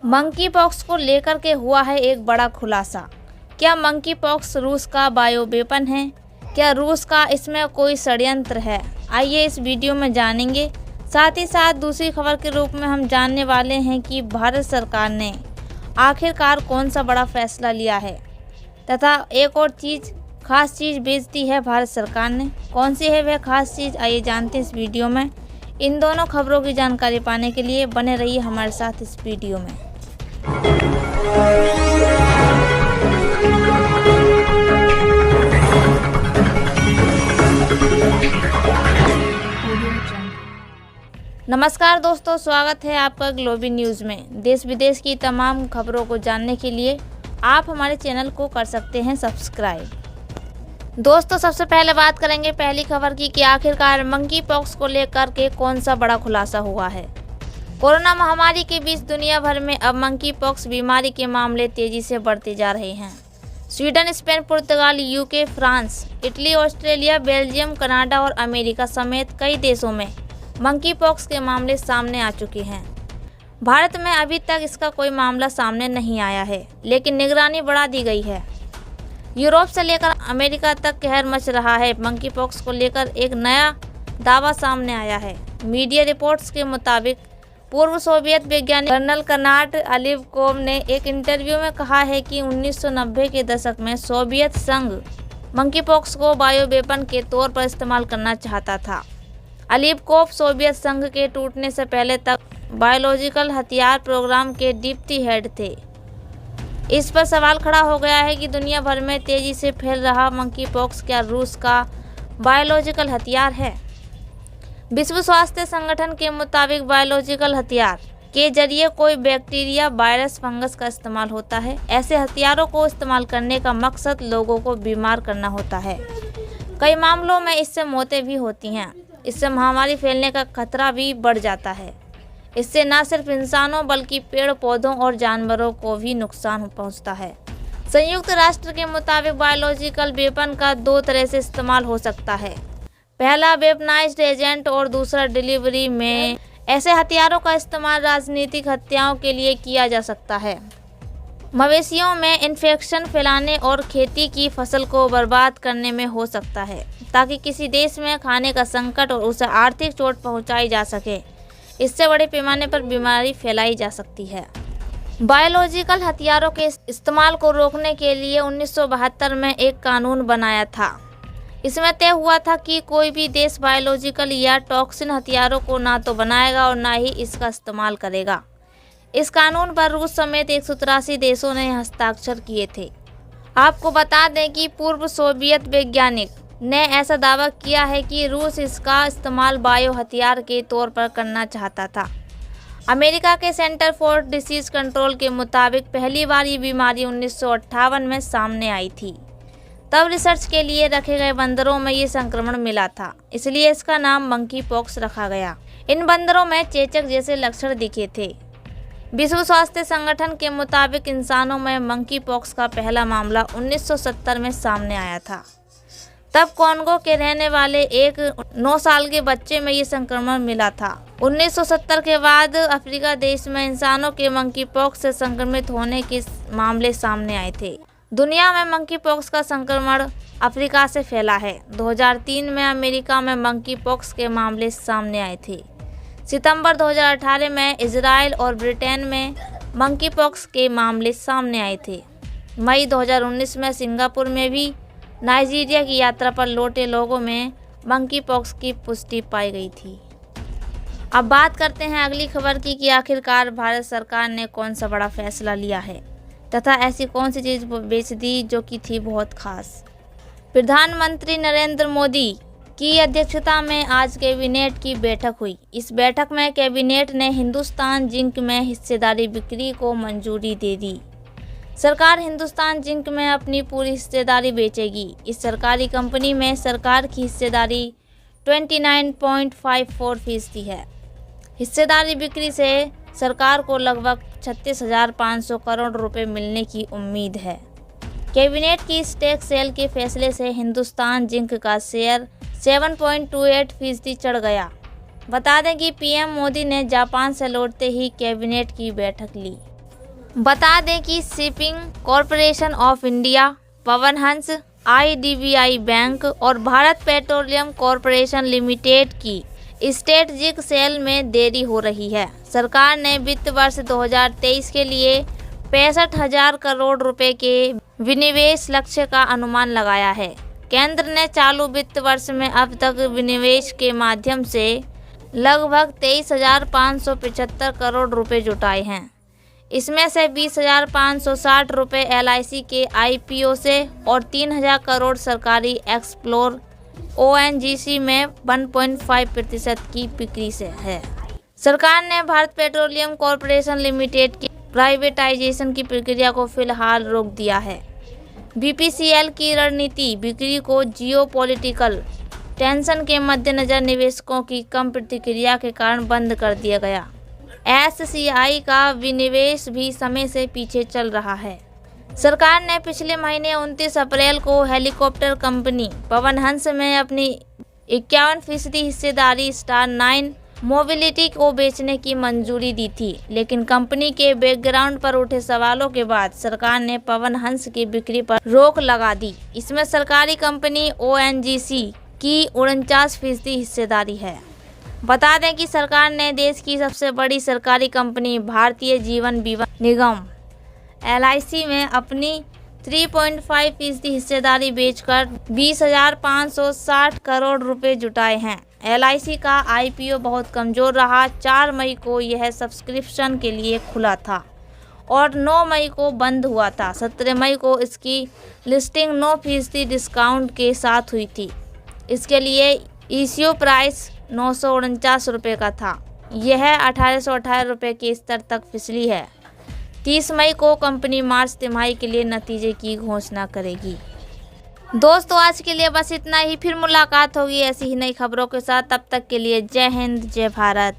Monkey pox को लेकर के हुआ है एक बड़ा खुलासा। क्या मंकी पॉक्स रूस का बायो वेपन है? क्या रूस का इसमें कोई षड्यंत्र है? आइए इस वीडियो में जानेंगे। साथ ही साथ दूसरी खबर के रूप में हम जानने वाले हैं कि भारत सरकार ने आखिरकार कौन सा बड़ा फैसला लिया है, तथा एक और खास चीज़ भेज दी है भारत सरकार ने। कौन सी है वह खास चीज़, आइए जानते हैं इस वीडियो में। इन दोनों खबरों की जानकारी पाने के लिए बने रहिए हमारे साथ इस वीडियो में। नमस्कार दोस्तों, स्वागत है आपका ग्लोबल न्यूज़ में। देश विदेश की तमाम खबरों को जानने के लिए आप हमारे चैनल को कर सकते हैं सब्सक्राइब। दोस्तों, सबसे पहले बात करेंगे पहली खबर की कि आखिरकार मंकी पॉक्स को लेकर के कौन सा बड़ा खुलासा हुआ है। कोरोना महामारी के बीच दुनिया भर में अब मंकी पॉक्स बीमारी के मामले तेजी से बढ़ते जा रहे हैं। स्वीडन, स्पेन, पुर्तगाल, UK, France, Italy, Australia, Belgium, Canada और अमेरिका समेत कई देशों में मंकी पॉक्स के मामले सामने आ चुके हैं। भारत में अभी तक इसका कोई मामला सामने नहीं आया है, लेकिन निगरानी बढ़ा दी गई है। यूरोप से लेकर अमेरिका तक कहर मच रहा है। मंकी पॉक्स को लेकर एक नया दावा सामने आया है। मीडिया रिपोर्ट्स के मुताबिक पूर्व सोवियत वैज्ञानिक कर्नल कर्नाट अलीवकोव ने एक इंटरव्यू में कहा है कि 1990 के दशक में सोवियत संघ मंकी पॉक्स को बायो वेपन के तौर पर इस्तेमाल करना चाहता था। अलीवकोव सोवियत संघ के टूटने से पहले तक बायोलॉजिकल हथियार प्रोग्राम के डिप्टी हेड थे। इस पर सवाल खड़ा हो गया है कि दुनिया भर में तेजी से फैल रहा मंकी पॉक्स क्या रूस का बायोलॉजिकल हथियार है? विश्व स्वास्थ्य संगठन के मुताबिक बायोलॉजिकल हथियार के जरिए कोई बैक्टीरिया, वायरस, फंगस का इस्तेमाल होता है। ऐसे हथियारों को इस्तेमाल करने का मकसद लोगों को बीमार करना होता है। कई मामलों में इससे मौतें भी होती हैं। इससे महामारी फैलने का खतरा भी बढ़ जाता है। इससे न सिर्फ इंसानों बल्कि पेड़ पौधों और जानवरों को भी नुकसान पहुंचता है। संयुक्त राष्ट्र के मुताबिक बायोलॉजिकल वेपन का दो तरह से इस्तेमाल हो सकता है। पहला वेपनाइज्ड एजेंट और दूसरा डिलीवरी में। ऐसे हथियारों का इस्तेमाल राजनीतिक हत्याओं के लिए किया जा सकता है, मवेशियों में इन्फेक्शन फैलाने और खेती की फसल को बर्बाद करने में हो सकता है, ताकि किसी देश में खाने का संकट और उसे आर्थिक चोट पहुंचाई जा सके। इससे बड़े पैमाने पर बीमारी फैलाई जा सकती है। बायोलॉजिकल हथियारों के इस्तेमाल को रोकने के लिए 1972 में एक कानून बनाया था। इसमें तय हुआ था कि कोई भी देश बायोलॉजिकल या टॉक्सिन हथियारों को ना तो बनाएगा और ना ही इसका इस्तेमाल करेगा। इस कानून पर रूस समेत 183 देशों ने हस्ताक्षर किए थे। आपको बता दें कि पूर्व सोवियत वैज्ञानिक ने ऐसा दावा किया है कि रूस इसका इस्तेमाल बायो हथियार के तौर पर करना चाहता था। अमेरिका के सेंटर फॉर डिसीज कंट्रोल के मुताबिक पहली बार ये बीमारी 1958 में सामने आई थी। तब रिसर्च के लिए रखे गए बंदरों में ये संक्रमण मिला था, इसलिए इसका नाम मंकी पॉक्स रखा गया। इन बंदरों में चेचक जैसे लक्षण दिखे थे। विश्व स्वास्थ्य संगठन के मुताबिक इंसानों में मंकी पॉक्स का पहला मामला 1970 में सामने आया था। तब कॉन्गो के रहने वाले एक 9 साल के बच्चे में ये संक्रमण मिला था। 1970 के बाद अफ्रीका देश में इंसानों के मंकी पॉक्स से संक्रमित होने के मामले सामने आए थे। दुनिया में मंकी पॉक्स का संक्रमण अफ्रीका से फैला है। 2003 में अमेरिका में मंकी पॉक्स के मामले सामने आए थे। सितंबर 2018 में इजराइल और ब्रिटेन में मंकी पॉक्स के मामले सामने आए थे। मई 2019 में सिंगापुर में भी नाइजीरिया की यात्रा पर लौटे लोगों में मंकी पॉक्स की पुष्टि पाई गई थी। अब बात करते हैं अगली खबर की कि आखिरकार भारत सरकार ने कौन सा बड़ा फैसला लिया है, तथा ऐसी कौन सी चीज़ बेच दी जो कि थी बहुत खास। प्रधानमंत्री नरेंद्र मोदी की अध्यक्षता में आज कैबिनेट की बैठक हुई। इस बैठक में कैबिनेट ने हिंदुस्तान जिंक में हिस्सेदारी बिक्री को मंजूरी दे दी। सरकार हिंदुस्तान जिंक में अपनी पूरी हिस्सेदारी बेचेगी। इस सरकारी कंपनी में सरकार की हिस्सेदारी 29.54% है। हिस्सेदारी बिक्री से सरकार को लगभग 36,500 करोड़ रुपए मिलने की उम्मीद है। कैबिनेट की स्टेक सेल के फैसले से हिंदुस्तान जिंक का शेयर 7.28% चढ़ गया। बता दें कि पीएम मोदी ने जापान से लौटते ही कैबिनेट की बैठक ली। बता दें कि shipping corporation of India, Pawan Hans, IDBI bank और भारत पेट्रोलियम कॉरपोरेशन लिमिटेड की स्ट्रेटेजिक सेल में देरी हो रही है। सरकार ने वित्त वर्ष 2023 के लिए 65,000 करोड़ रुपए के विनिवेश लक्ष्य का अनुमान लगाया है। केंद्र ने चालू वित्त वर्ष में अब तक विनिवेश के माध्यम से लगभग 23,575 करोड़ रुपए जुटाए हैं। इसमें से 20,560 रुपये LIC के IPO से और 3,000 करोड़ सरकारी एक्सप्लोर ONGC में 1.5% की बिक्री से है। सरकार ने भारत पेट्रोलियम कॉरपोरेशन लिमिटेड की प्राइवेटाइजेशन की प्रक्रिया को फिलहाल रोक दिया है। BPCL की रणनीति बिक्री को जियोपॉलिटिकल टेंशन के मद्देनजर निवेशकों की कम प्रतिक्रिया के कारण बंद कर दिया गया। SCI का विनिवेश भी समय से पीछे चल रहा है। सरकार ने पिछले महीने 29 अप्रैल को हेलीकॉप्टर कंपनी पवन हंस में अपनी 51% हिस्सेदारी स्टार 9 मोबिलिटी को बेचने की मंजूरी दी थी, लेकिन कंपनी के बैकग्राउंड पर उठे सवालों के बाद सरकार ने पवन हंस की बिक्री पर रोक लगा दी। इसमें सरकारी कंपनी ONGC की 49% हिस्सेदारी है। बता दें कि सरकार ने देश की सबसे बड़ी सरकारी कंपनी भारतीय जीवन बीमा निगम LIC में अपनी 3.5% हिस्सेदारी बेचकर 20,560 करोड़ रुपए जुटाए हैं। LIC का IPO बहुत कमज़ोर रहा। 4 मई को यह सब्सक्रिप्शन के लिए खुला था और 9 मई को बंद हुआ था। 17 मई को इसकी लिस्टिंग 9% डिस्काउंट के साथ हुई थी। इसके लिए इश्यू प्राइस 949 रुपये का था। यह 1818 रुपये के स्तर तक फिसली है। 30 मई को कंपनी मार्च तिमाही के लिए नतीजे की घोषणा करेगी। दोस्तों आज के लिए बस इतना ही। फिर मुलाकात होगी ऐसी ही नई खबरों के साथ। तब तक के लिए जय हिंद, जय भारत।